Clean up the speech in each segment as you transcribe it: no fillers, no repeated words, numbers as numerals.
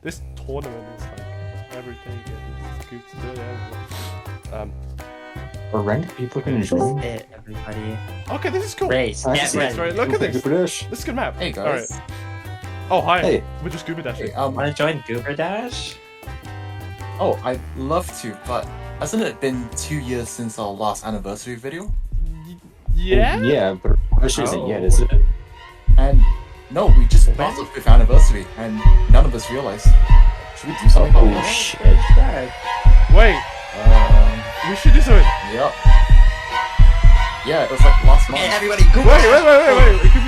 This tournament is like everything. It's good to do everything. Are ranked people can join? It, everybody. Okay, this is cool. Race. Nice. Get Right, ready. look at this. Super Dash. This is a good map. Hey guys. Alright. Oh, hi. Hey. We're just scuba dashing. Hey, Wanna join Goober Dash? oh, I'd love to, but hasn't it been 2 years since our last anniversary video? Yeah? Yeah, but actually isn't yet, is it? And no, we just passed our 5th anniversary, and none of us realized. Should we do something about Oh that? shit. Wait, we should do something. Yeah. Yeah, it was like last month. Hey, everybody, Goober Wait. Dash! It could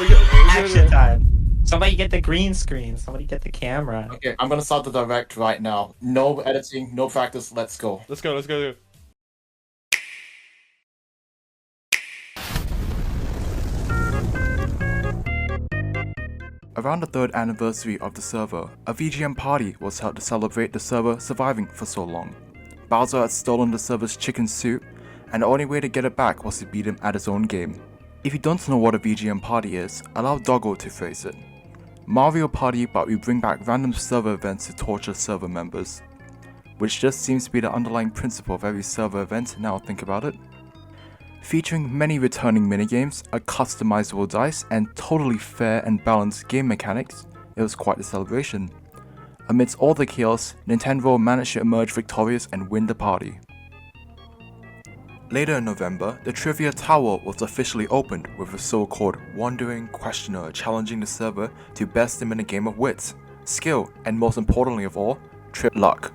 be, Action time. Somebody get the green screen. Somebody get the camera. Okay, I'm gonna start the direct right now. No editing, no practice, let's go. Let's go. Around the 3rd anniversary of the server, a VGM party was held to celebrate the server surviving for so long. Bowser had stolen the server's chicken soup, and the only way to get it back was to beat him at his own game. If you don't know what a VGM party is, allow Doggo to phrase it. Mario Party, but we bring back random server events to torture server members. Which just seems to be the underlying principle of every server event, now think about it. Featuring many returning minigames, a customizable dice, and totally fair and balanced game mechanics, it was quite a celebration. Amidst all the chaos, Nintendo managed to emerge victorious and win the party. Later in November, the Trivia Tower was officially opened with a so-called Wandering Questioner challenging the server to best them in a game of wits, skill, and most importantly of all, trip luck.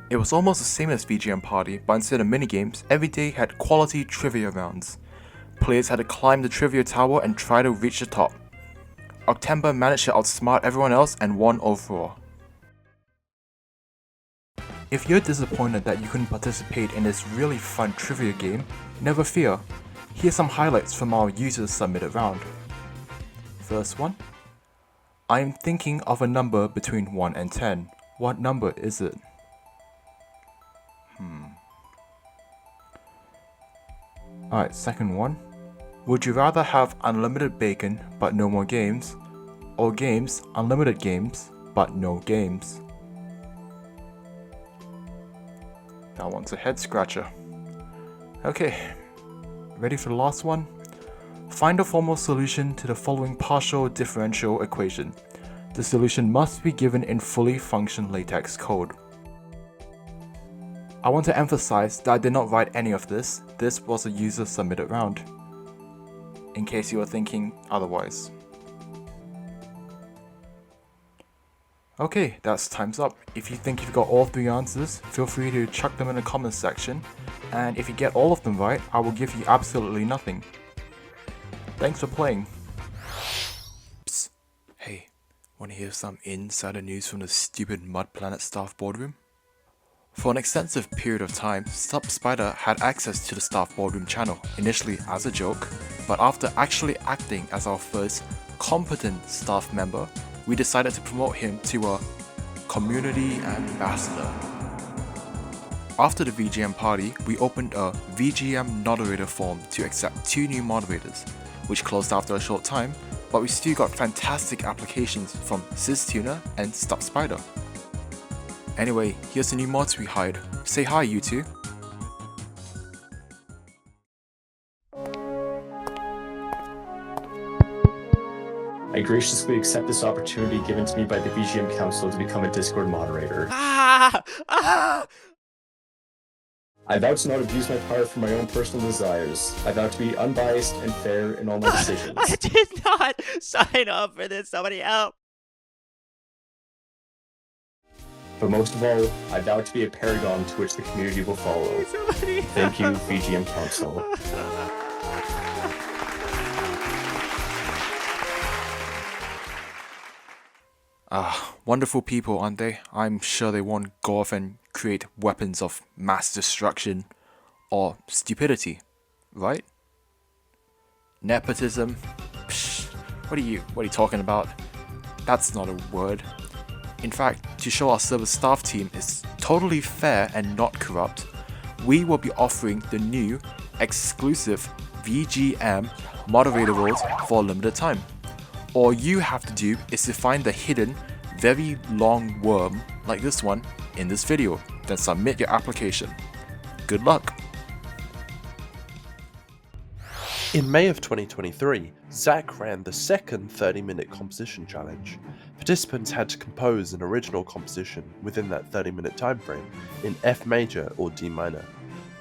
It was almost the same as VGM Party, but instead of minigames, every day had quality trivia rounds. Players had to climb the Trivia Tower and try to reach the top. Octember managed to outsmart everyone else and won overall. If you're disappointed that you couldn't participate in this really fun trivia game, never fear. Here's some highlights from our users submitted round. First one. I am thinking of a number between 1 and 10. What number is it? Alright, second one. Would you rather have unlimited bacon but no more games, or games, unlimited games, but no games? That one's a head scratcher. Okay, ready for the last one? Find a formal solution to the following partial differential equation. The solution must be given in fully functional LaTeX code. I want to emphasize that I did not write any of this. This was a user submitted round, in case you were thinking otherwise. Okay, that's time's up. If you think you've got all 3 answers, feel free to chuck them in the comments section, and if you get all of them right, I will give you absolutely nothing. Thanks for playing. Psst. Hey, wanna hear some insider news from the stupid Mud Planet staff boardroom? For an extensive period of time, STUPSpider had access to the staff boardroom channel, initially as a joke, but after actually acting as our first competent staff member, we decided to promote him to a community ambassador. After the VGM party, we opened a VGM moderator form to accept 2 new moderators, which closed after a short time, but we still got fantastic applications from Sizz Tuna and Stupspider. Anyway, here's the new mods we hired. Say hi, you two. I graciously accept this opportunity given to me by the VGM Council to become a Discord moderator. Ah! I vow to not abuse my power for my own personal desires. I vow to be unbiased and fair in all my decisions. I did not sign up for this. Somebody help. But most of all, I vow to be a paragon to which the community will follow. Somebody Thank you, help. VGM Council. Wonderful people, aren't they? I'm sure they won't go off and create weapons of mass destruction or stupidity, right? Nepotism? Psh, what are you talking about? That's not a word. In fact, to show our server staff team is totally fair and not corrupt, we will be offering the new exclusive VGM moderator roles for a limited time. All you have to do is to find the hidden very long worm like this one in this video, then submit your application. Good luck! In May of 2023, Zach ran the second 30-minute composition challenge. Participants had to compose an original composition within that 30-minute time frame in F major or D minor.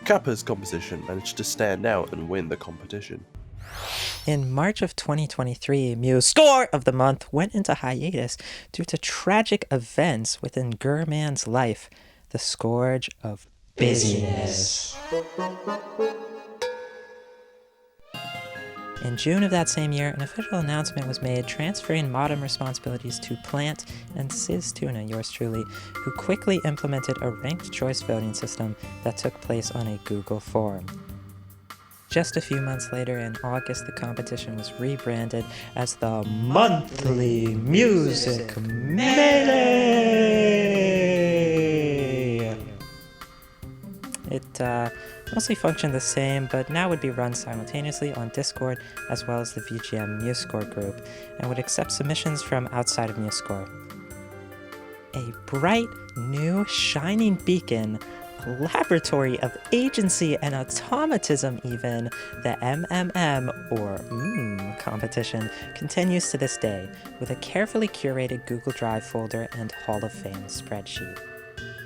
Kuppa's composition managed to stand out and win the competition. In March of 2023, Mew's Score of the Month went into hiatus due to tragic events within Gurman's life, the scourge of busyness. In June of that same year, an official announcement was made transferring modem responsibilities to Plant and Sizz Tuna, yours truly, who quickly implemented a ranked choice voting system that took place on a Google form. Just a few months later, in August, the competition was rebranded as the Monthly Music Melee! It mostly functioned the same, but now would be run simultaneously on Discord as well as the VGM MuseScore group, and would accept submissions from outside of MuseScore. A bright, new, shining beacon, a laboratory of agency and automatism even, the MMM, or competition, continues to this day, with a carefully curated Google Drive folder and Hall of Fame spreadsheet.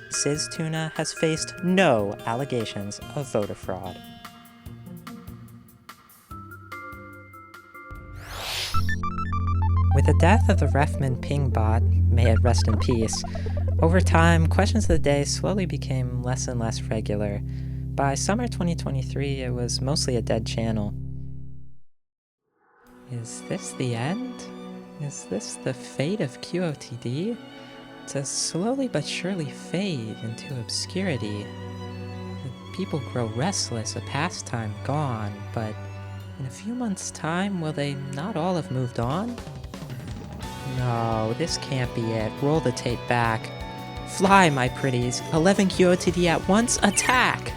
Sizz Tuna has faced no allegations of voter fraud. With the death of the Refman ping bot, may it rest in peace, over time, questions of the day slowly became less and less regular. By summer 2023, it was mostly a dead channel. Is this the end? Is this the fate of QoTD? To slowly but surely fade into obscurity. The people grow restless, a pastime gone, but in a few months' time, will they not all have moved on? No, this can't be it. Roll the tape back. Fly, my pretties. 11 QoTD at once, attack!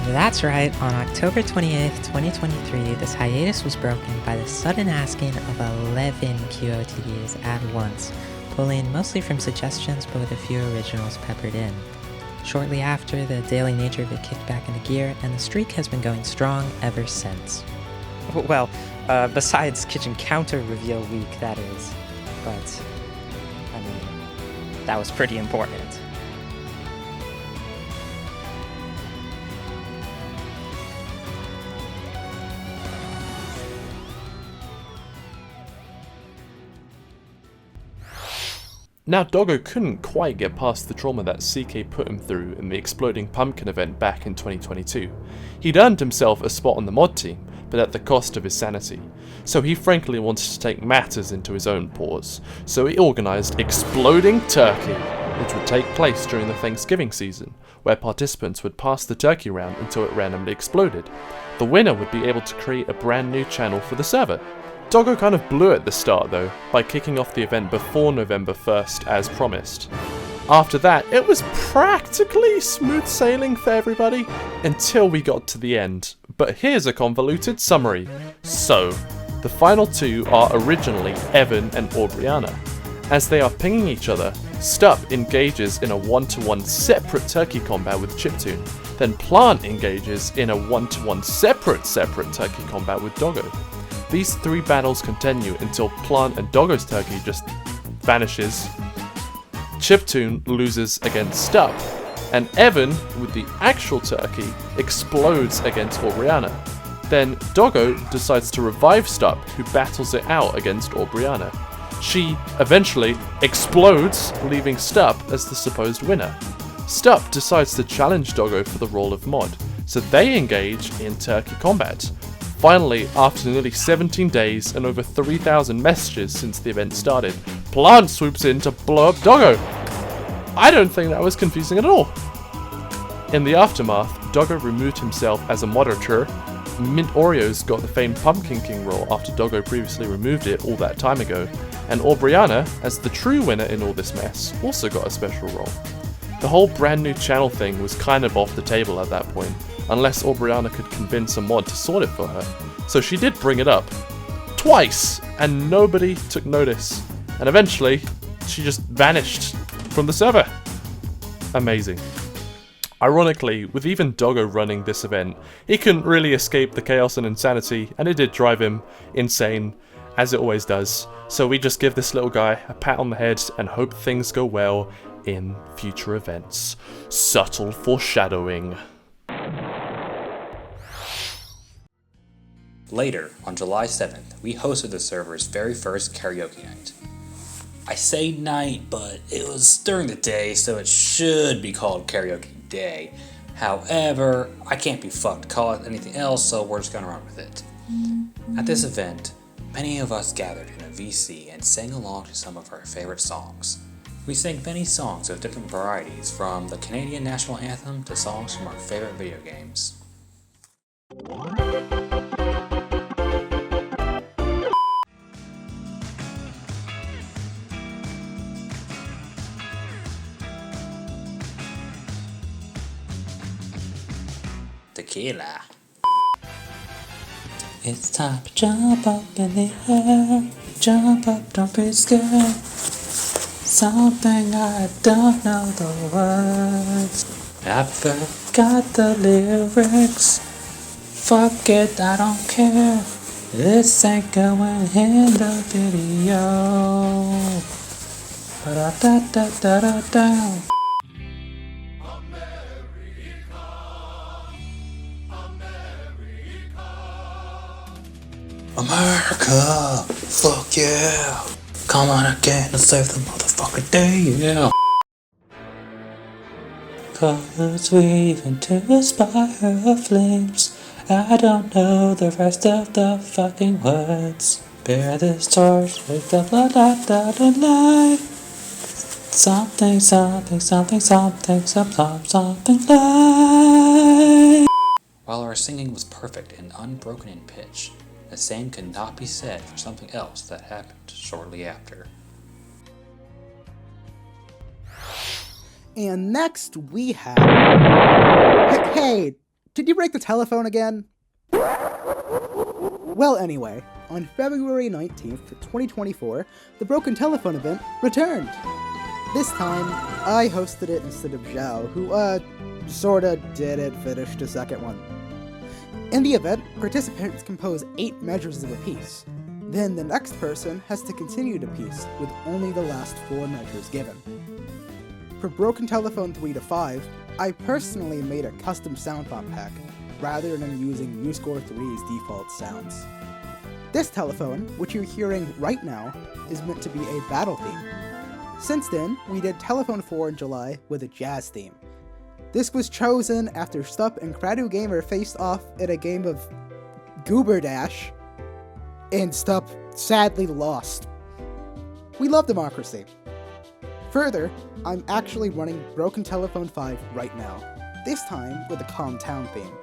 That's right, on October 28th, 2023, this hiatus was broken by the sudden asking of 11 QoTDs at once, pulling mostly from suggestions but with a few originals peppered in. Shortly after, the daily nature of it kicked back into gear, and the streak has been going strong ever since. Well, besides Kitchen Counter reveal week, that is. But, I mean, that was pretty important. Now Doggo couldn't quite get past the trauma that CK put him through in the Exploding Pumpkin event back in 2022. He'd earned himself a spot on the mod team, but at the cost of his sanity. So he frankly wanted to take matters into his own paws. So he organised Exploding Turkey, which would take place during the Thanksgiving season, where participants would pass the turkey round until it randomly exploded. The winner would be able to create a brand new channel for the server. Doggo kind of blew at the start though, by kicking off the event before November 1st as promised. After that, it was practically smooth sailing for everybody, until we got to the end. But here's a convoluted summary. So, the final two are originally Evan and Aubriana. As they are pinging each other, Stup engages in a 1-to-1 separate turkey combat with Chiptune, then Plant engages in a 1-to-1 separate turkey combat with Doggo. These three battles continue until Plant and Doggo's turkey just vanishes. Chiptune loses against Stup, and Evan, with the actual turkey, explodes against Aubriana. Then Doggo decides to revive Stup, who battles it out against Aubriana. She eventually explodes, leaving Stup as the supposed winner. Stup decides to challenge Doggo for the role of mod, so they engage in turkey combat. Finally, after nearly 17 days and over 3,000 messages since the event started, Plant swoops in to blow up Doggo. I don't think that was confusing at all. In the aftermath, Doggo removed himself as a moderator. Mint Oreos got the famed Pumpkin King role after Doggo previously removed it all that time ago. and Aubriana, as the true winner in all this mess, also got a special role. The whole brand new channel thing was kind of off the table at that point, unless Aubriana could convince a mod to sort it for her, so she did bring it up. Twice! And nobody took notice. And eventually, she just vanished from the server. Amazing. Ironically, with even Doggo running this event, he couldn't really escape the chaos and insanity, and it did drive him insane, as it always does. So we just give this little guy a pat on the head and hope things go well in future events. Subtle foreshadowing. Later, on July 7th, we hosted the server's very first karaoke night. I say night, but it was during the day, so it should be called karaoke day. However, I can't be fucked to call it anything else, so we're just gonna run with it. At this event, many of us gathered in a VC and sang along to some of our favorite songs. We sang many songs of different varieties, from the Canadian National Anthem to songs from our favorite video games. Tequila. It's time to jump up in the air. Jump up, don't be scared. Something I don't know the words. I forgot the lyrics. Fuck it, I don't care. This ain't going in the video. Ba-da-da-da-da-da. America, fuck yeah. Come on again and save the motherfucking day, yeah. Colors weave into a spiral of flames. I don't know the rest of the fucking words. Bear this torch with the blood out of light. Something, something, something, something, something light. While our singing was perfect and unbroken in pitch, the same could not be said for something else that happened shortly after. And next we have... Hey, did you break the telephone again? Well, anyway, on February 19th, 2024, the Broken Telephone event returned. This time, I hosted it instead of Zhao, who, sorta didn't finish the second one. In the event, participants compose 8 measures of a piece. Then the next person has to continue the piece with only the last 4 measures given. For Broken Telephone 3 to 5, I personally made a custom sound font pack, rather than using MuseScore 3's default sounds. This telephone, which you're hearing right now, is meant to be a battle theme. Since then, we did Telephone 4 in July with a jazz theme. This was chosen after Stup and Kradu Gamer faced off in a game of Goober Dash, and Stup sadly lost. We love democracy. Further, I'm actually running Broken Telephone 5 right now, this time with a Calm Town theme.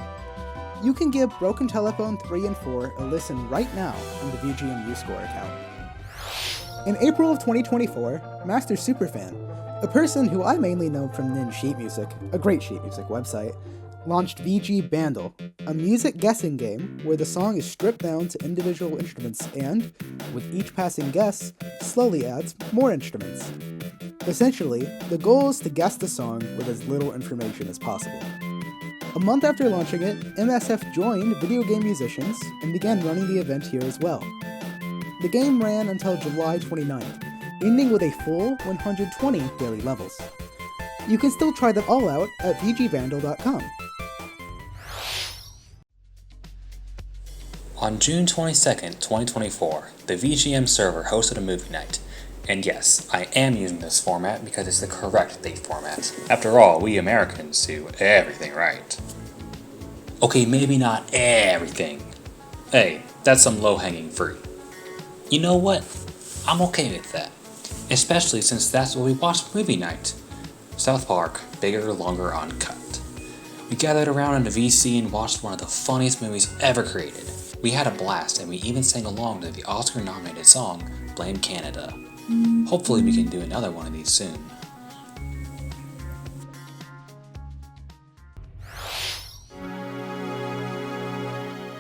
You can give Broken Telephone 3 and 4 a listen right now on the VGM MuseScore account. In April of 2024, Master Superfan, a person who I mainly know from Nin Sheet Music, a great sheet music website, launched VGBandle, a music guessing game where the song is stripped down to individual instruments and, with each passing guess, slowly adds more instruments. Essentially, the goal is to guess the song with as little information as possible. A month after launching it, MSF joined video game musicians and began running the event here as well. The game ran until July 29th, ending with a full 120 daily levels. You can still try them all out at VGBandle.com. On June 22nd, 2024, the VGM server hosted a movie night. And yes, I am using this format because it's the correct date format. After all, we Americans do everything right. Okay, maybe not everything. Hey, that's some low-hanging fruit. You know what? I'm okay with that. Especially since that's what we watched movie night. South Park, bigger, longer, uncut. We gathered around in a VC and watched one of the funniest movies ever created. We had a blast and we even sang along to the Oscar-nominated song, blame Canada. Hopefully we can do another one of these soon.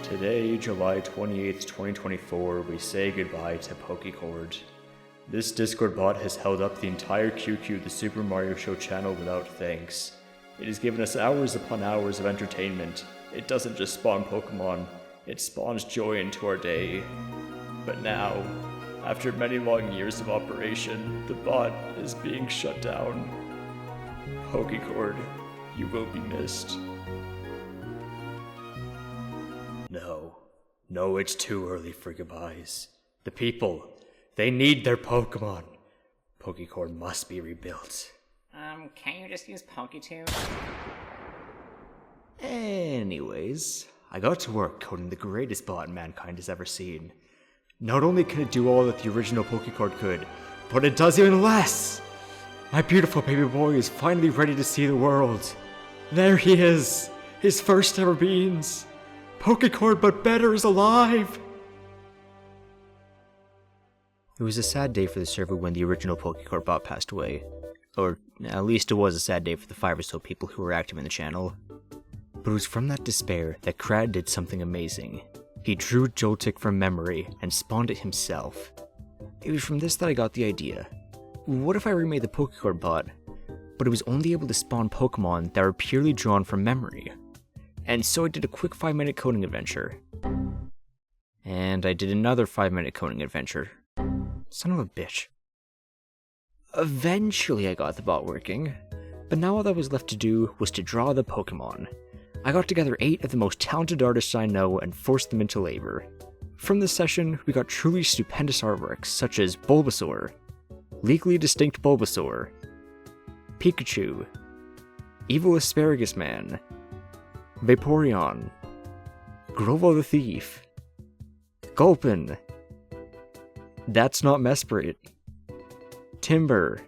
Today, July 28th, 2024, we say goodbye to Pokecord. This Discord bot has held up the entire QQ the Super Mario Show channel without thanks. It has given us hours upon hours of entertainment. It doesn't just spawn Pokemon, it spawns joy into our day. But now, after many long years of operation, the bot is being shut down. Pokecord, you will be missed. No, it's too early for goodbyes. The people, they need their Pokemon. Pokecord must be rebuilt. Can't you just use PokeTube? Anyways, I got to work coding the greatest bot mankind has ever seen. Not only can it do all that the original Pokecord could, but it does even less! My beautiful baby boy is finally ready to see the world. There he is! His first ever beans! Pokecord but better is alive! It was a sad day for the server when the original Pokecord bot passed away. Or, at least it was a sad day for the 5 or so people who were active in the channel. But it was from that despair that Crad did something amazing. He drew Joltik from memory and spawned it himself. It was from this that I got the idea. What if I remade the Pokecord bot, but it was only able to spawn Pokemon that were purely drawn from memory? And so I did a quick 5-minute coding adventure. And I did another 5-minute coding adventure. Son of a bitch. Eventually I got the bot working, but now all that was left to do was to draw the Pokemon. I got together 8 of the most talented artists I know and forced them into labor. From this session, we got truly stupendous artworks such as Bulbasaur, legally distinct Bulbasaur, Pikachu, Evil Asparagus Man, Vaporeon, Grovo the Thief, Gulpin, That's Not Mesprit, Timber,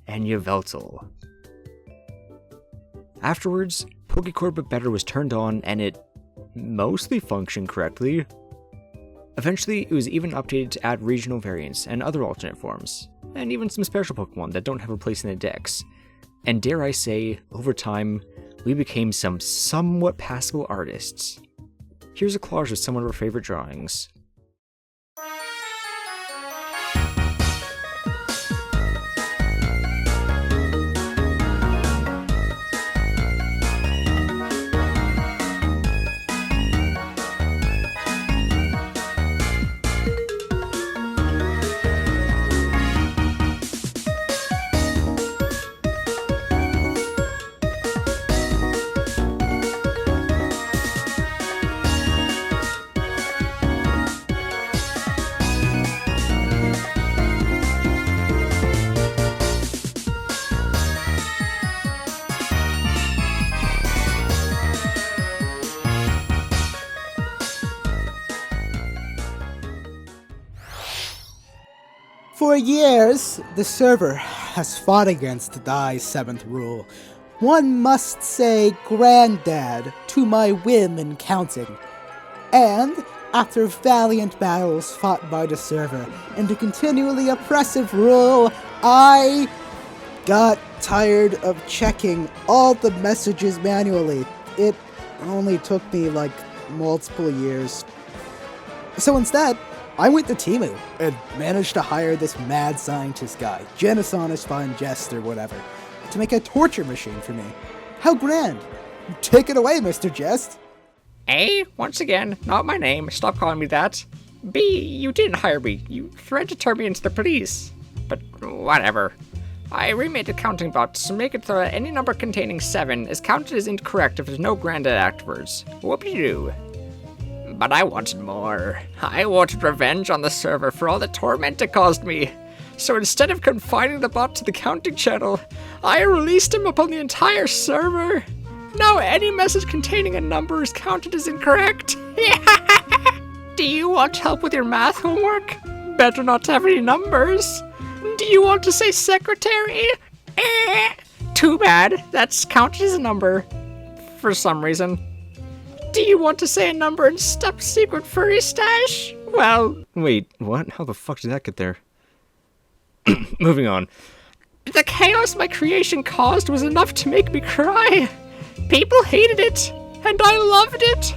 and Yveltal. Afterwards, Pokecord but better was turned on and it mostly functioned correctly. Eventually, it was even updated to add regional variants and other alternate forms, and even some special Pokemon that don't have a place in the decks. And dare I say, over time, we became some somewhat passable artists. Here's a collage of some of our favorite drawings. For years, the server has fought against Dai's 7th rule. One must say granddad to my whim in counting. And, after valiant battles fought by the server and the continually oppressive rule, I got tired of checking all the messages manually. It only took me like multiple years. So instead, I went to Temu and managed to hire this mad scientist guy, Genisonic Fine Jest or whatever, to make a torture machine for me. How grand! Take it away, Mr. Jest! A, once again, not my name. Stop calling me that. B, you didn't hire me. You threatened to turn me into the police. But whatever. I remade the counting bot to make it so that any number containing 7 is counted as incorrect if there's no granddad afterwards. Whoop-de-doo. But I wanted more. I wanted revenge on the server for all the torment it caused me. So instead of confining the bot to the counting channel, I released him upon the entire server. Now any message containing a number is counted as incorrect. Do you want help with your math homework? Better not have any numbers. Do you want to say secretary? Too bad. That's counted as a number. For some reason. Do you want to say a number in Step Secret Furry Stash? Well, Wait, what? How the fuck did that get there? Moving on. the chaos my creation caused was enough to make me cry. People hated it, and I loved it.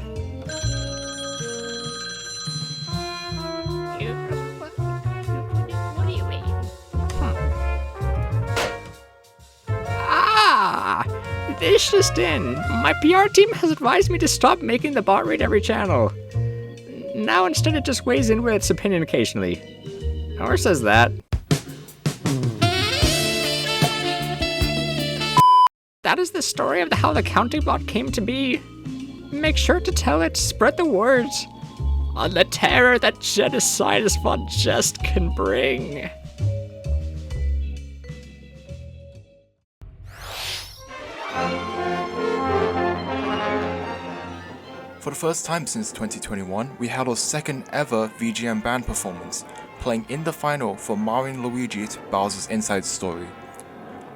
What do you mean? This just in. My PR team has advised me to stop making the bot rate every channel. Now instead it just weighs in with its opinion occasionally. Or says that. That is the story of how the counting bot came to be. Make sure to tell it, spread the word on the terror that genocide is what jest can bring. For the first time since 2021, we had our second ever VGM Band performance, playing in the final for Mario and Luigi to Bowser's Inside Story.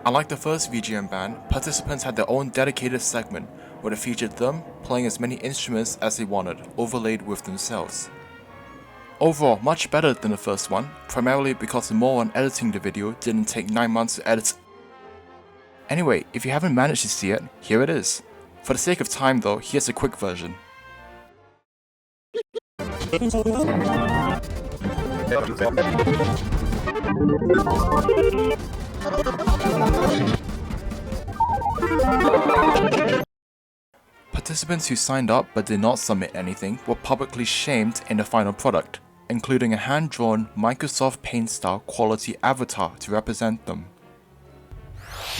Unlike the first VGM Band, participants had their own dedicated segment where they featured them playing as many instruments as they wanted, overlaid with themselves. Overall, much better than the first one, primarily because the more on editing the video didn't take 9 months to edit. Anyway, if you haven't managed to see it, here it is. For the sake of time though, here's a quick version. Participants who signed up but did not submit anything were publicly shamed in the final product, including a hand-drawn Microsoft Paint style quality avatar to represent them.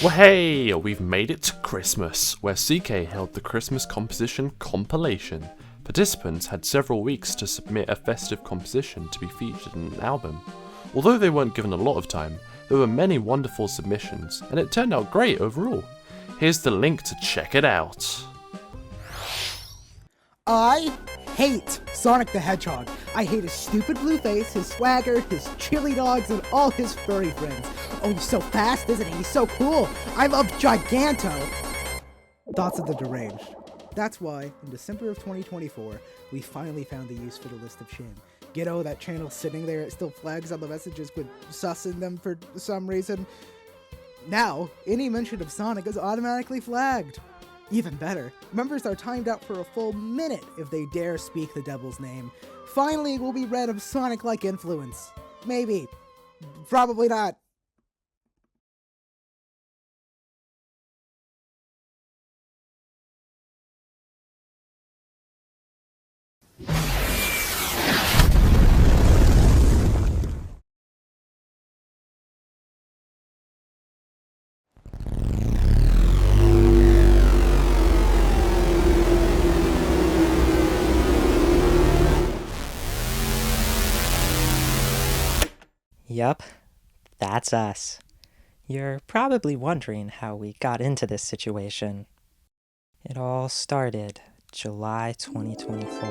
Well, hey, we've made it to Christmas, where CK held the Christmas composition Compilation. Participants had several weeks to submit a festive composition to be featured in an album. Although they weren't given a lot of time, there were many wonderful submissions, and it turned out great overall. Here's the link to check it out. I hate Sonic the Hedgehog. I hate his stupid blue face, his swagger, his chili dogs, and all his furry friends. Oh, he's so fast, isn't he? He's so cool. I love Giganto. Thoughts of the deranged. That's why, in December of 2024, we finally found the use for the list of Shin. Ghetto, that channel sitting there, it still flags all the messages with sus in them for some reason. Now, any mention of Sonic is automatically flagged. Even better, members are timed out for a full minute if they dare speak the devil's name. Finally, we'll be rid of Sonic-like influence. Maybe. Probably not. Yup, that's us. You're probably wondering how we got into this situation. It all started July 2024,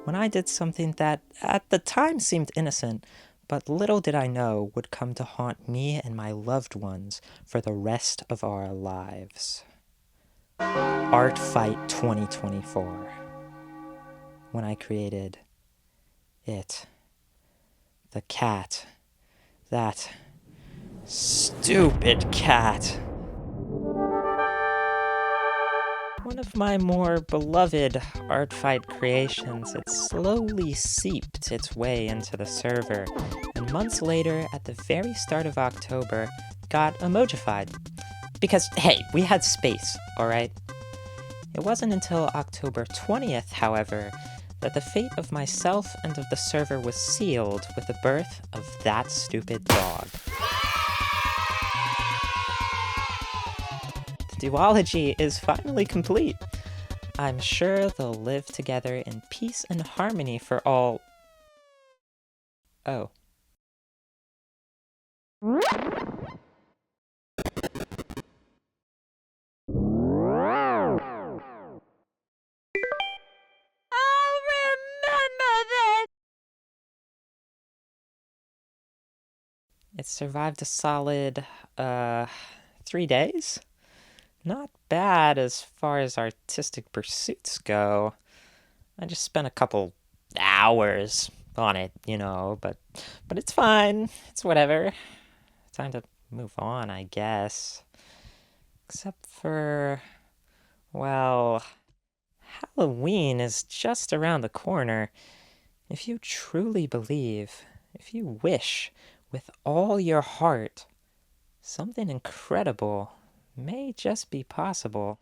when I did something that at the time seemed innocent, but little did I know would come to haunt me and my loved ones for the rest of our lives. Art Fight 2024. When I created it. The cat. That stupid cat. One of my more beloved Art Fight creations, it slowly seeped its way into the server, and months later, at the very start of October, got emojified. Because, hey, we had space, alright? It wasn't until October 20th, however, that the fate of myself and of the server was sealed with the birth of that stupid dog. The duology is finally complete. I'm sure they'll live together in peace and harmony for all... Oh. It survived a solid, 3 days? Not bad as far as artistic pursuits go. I just spent a couple hours on it, you know, but it's fine. It's whatever. Time to move on, I guess. Except for, well, Halloween is just around the corner. If you truly believe, if you wish with all your heart, something incredible may just be possible.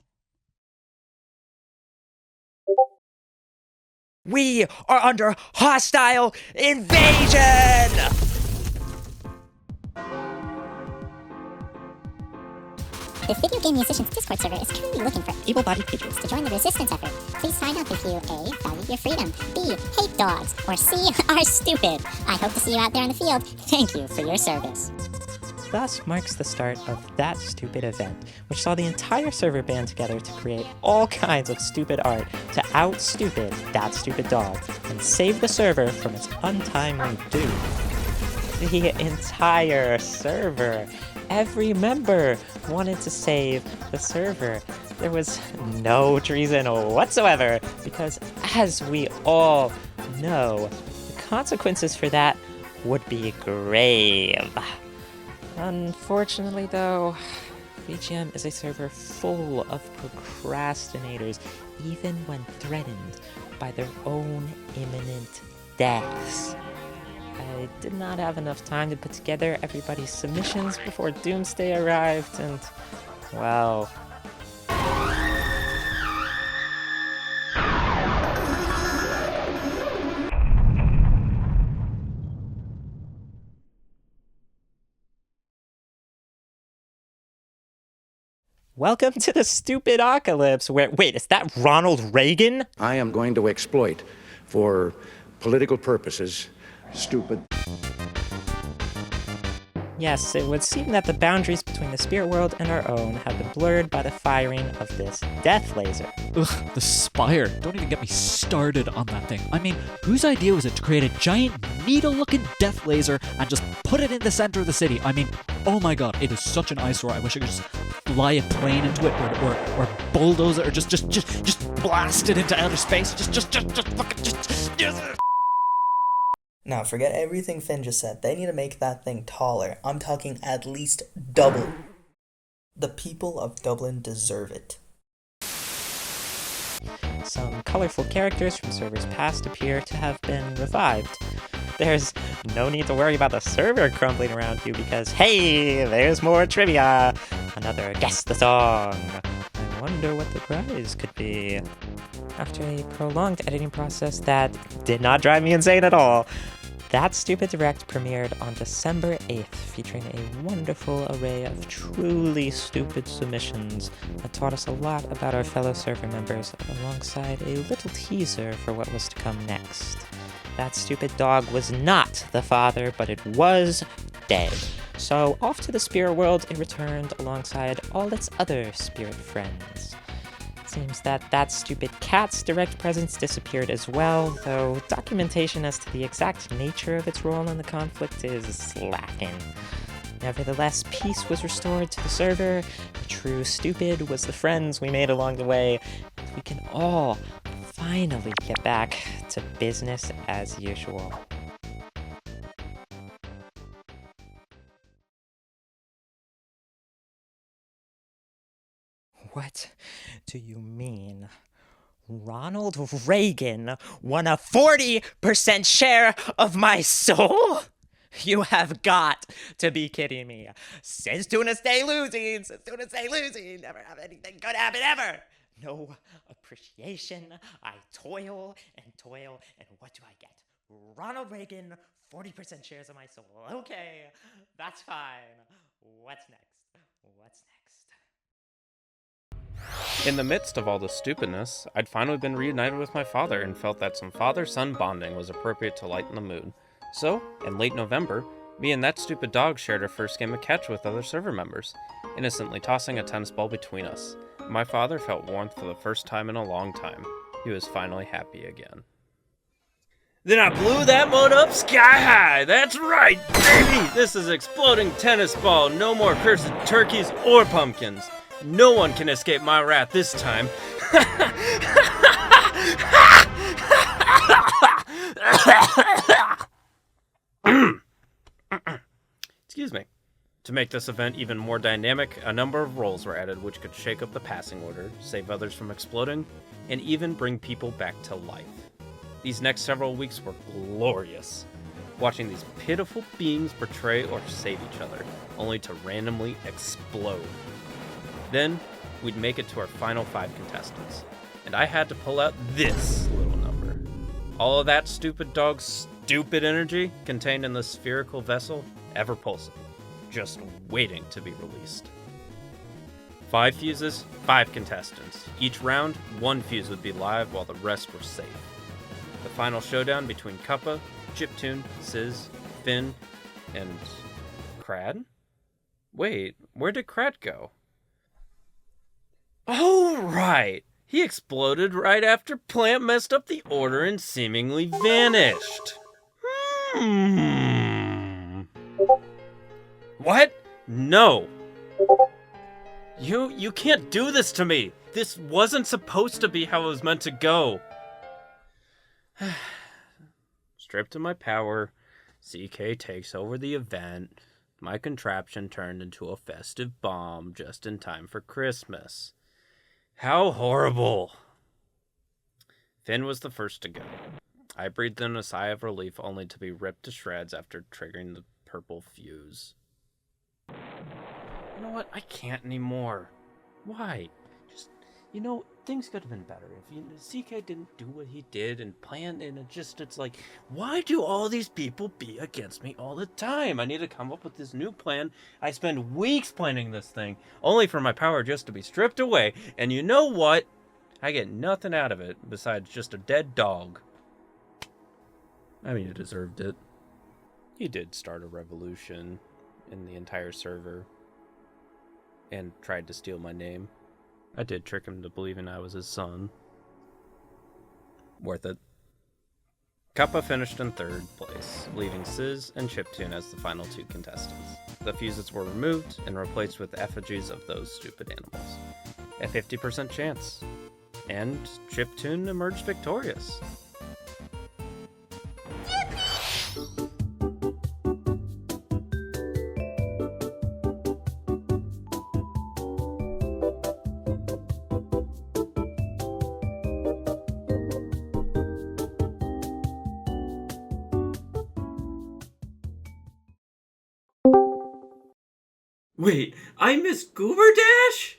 We are under hostile invasion! The Video Game Musicians Discord server is currently looking for able-bodied patrons to join the resistance effort. Please sign up if you A. value your freedom, B. hate dogs, or C. are stupid. I hope to see you out there in the field. Thank you for your service. Thus marks the start of That Stupid event, which saw the entire server band together to create all kinds of stupid art to out-stupid That Stupid Dog and save the server from its untimely doom. The entire server. Every member wanted to save the server. There was no treason whatsoever, because as we all know, the consequences for that would be grave. Unfortunately, though, VGM is a server full of procrastinators, even when threatened by their own imminent deaths. I did not have enough time to put together everybody's submissions before Doomsday arrived, and, well... Welcome to the STUPIDOCALYPSE, where... Wait, is that Ronald Reagan? I am going to exploit, for political purposes, stupid... Yes, it would seem that the boundaries between the spirit world and our own have been blurred by the firing of this death laser. Ugh, the Spire. Don't even get me started on that thing. I mean, whose idea was it to create a giant needle-looking death laser and just put it in the center of the city? I mean, oh my god, it is such an eyesore. I wish I could just fly a plane into it or bulldoze it or just blast it into outer space. Just fucking Now, forget everything Finn just said. They need to make that thing taller. I'm talking at least double. The people of Dublin deserve it. Some colorful characters from servers past appear to have been revived. There's no need to worry about the server crumbling around you because, hey, there's more trivia! Another Guess the Song! I wonder what the prize could be. After a prolonged editing process that did not drive me insane at all, That Stupid Direct premiered on December 8th, featuring a wonderful array of truly stupid submissions that taught us a lot about our fellow server members, alongside a little teaser for what was to come next. That stupid dog was not the father, but it was dead. So off to the spirit world it returned alongside all its other spirit friends. Seems that That Stupid Cat's direct presence disappeared as well, though documentation as to the exact nature of its role in the conflict is lacking. Nevertheless, peace was restored to the server, the true stupid was the friends we made along the way, and we can all finally get back to business as usual. What do you mean? Ronald Reagan won a 40% share of my soul? You have got to be kidding me. Sizz Tuna stay losing, Sizz Tuna stay losing, never have anything good happen ever. No appreciation, I toil, and what do I get? Ronald Reagan, 40% shares of my soul. Okay, that's fine. What's next? What's next? In the midst of all the stupidness, I'd finally been reunited with my father and felt that some father-son bonding was appropriate to lighten the mood. So, in late November, me and That Stupid Dog shared our first game of catch with other server members, innocently tossing a tennis ball between us. My father felt warmth for the first time in a long time. He was finally happy again. Then I blew that one up sky high. That's right, baby! This is exploding tennis ball. No more cursed turkeys or pumpkins. No one can escape my wrath this time. Excuse me. To make this event even more dynamic, a number of roles were added which could shake up the passing order, save others from exploding, and even bring people back to life. These next several weeks were glorious, watching these pitiful beings betray or save each other, only to randomly explode. Then, we'd make it to our final 5 contestants, and I had to pull out this little number. All of that stupid dog's stupid energy contained in the spherical vessel, ever pulsing, just waiting to be released. 5 fuses, 5 contestants. Each round, 1 fuse would be live while the rest were safe. The final showdown between Kuppa, Chiptune, Sizz, Finn, and Crad? Wait, where did Crad go? Oh, right! He exploded right after Plant messed up the order and seemingly vanished. What? No! You can't do this to me! This wasn't supposed to be how it was meant to go! Stripped of my power, CK takes over the event. My contraption turned into a festive bomb just in time for Christmas. How horrible! Finn was the first to go. I breathed in a sigh of relief only to be ripped to shreds after triggering the purple fuse. You know what? I can't anymore. Why? Just, things could have been better if CK didn't do what he did and planned, and it's like, why do all these people be against me all the time? I need to come up with this new plan. I spend weeks planning this thing, only for my power just to be stripped away, and you know what? I get nothing out of it besides just a dead dog. I mean, he deserved it. He did start a revolution in the entire server and tried to steal my name. I did trick him to believing I was his son. Worth it. Kuppa finished in 3rd place, leaving Sizz and Chiptune as the final 2 contestants. The fuses were removed and replaced with effigies of those stupid animals. A 50% chance. And Chiptune emerged victorious. Wait, I missed Goober Dash?